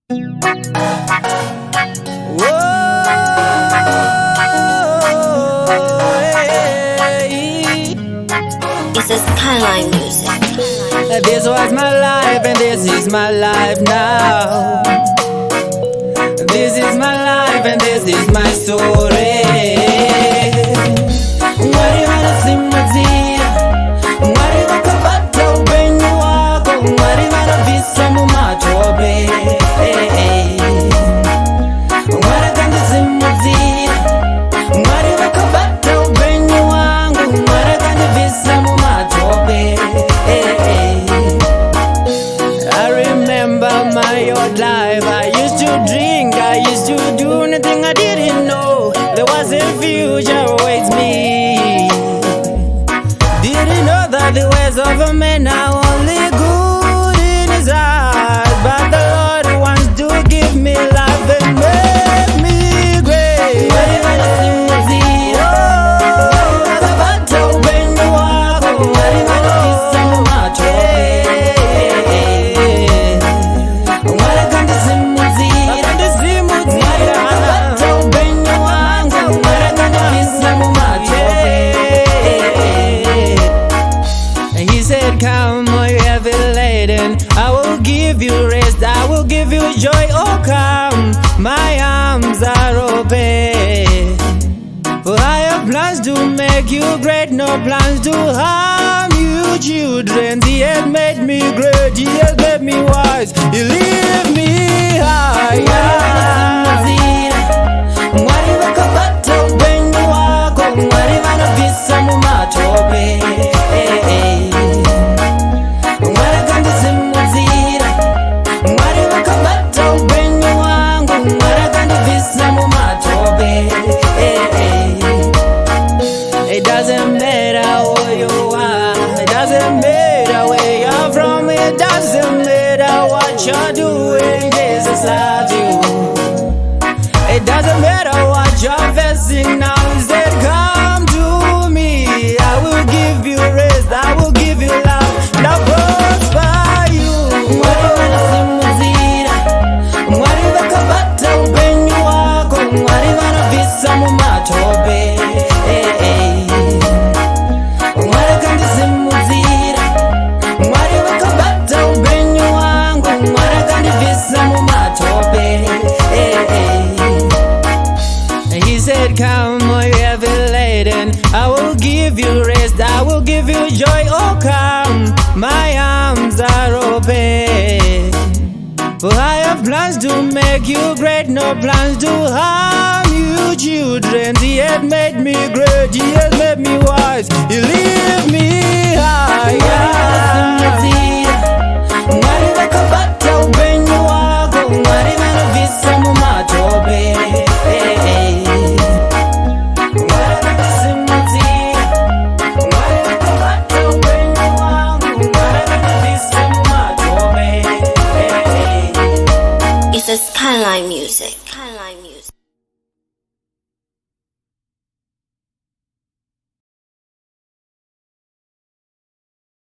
It's a Skyline music. This was my life and this is my life now. This is my life and this is my story. Mwari wanasimazia, mwari wakapata upenyo wako, mwari wanavisa mumatope. Mwari kandisimazia, mwari wakapata upenyo wangu, mwari kandivisa mumatope. I remember my old life. I used to drink, I used to do anything I didn't know. There was a future awaits me. Didn't know that the ways of a man are only good in his eyes. But the Lord wants to give me life and make me great. He said, come, all you heavy laden, I will give you rest, I will give you joy. Oh, come, my arms are open. For I have plans to make you great, no plans to harm you, children. He has made me great, He has made me wise, He leave me higher. Mwari wakapata upenyo wako, mwari wanavisa mumatope. Mwari kandizimuzira, mwari wakapata upenyo wangu, mwari kandivisa mumatope. It doesn't matter who you are, it doesn't matter where you're from, it doesn't matter what you're doing, Jesus loves you. It doesn't matter what you're facing now, He said come to me, I will give you rest, I will give you love, and I'll prosper you. Mwari wanasimuzira, mwari wakapata upenyo wako, mwari wanavisa mumatope. Mwari kandizimuzira, mwari wakapata upenyo wangu, mwari kandivisa mumatope. He said, come, all you heavy laden, I will give you rest, I will give you joy. Oh, come, my arms are open. For I have plans to make you great, no plans to harm you, children. He has made me great, He has made me wise, He leave me higher. Mwari wakapata upenyo wako, mwari wanavisa mumatope. It's a Skyline music.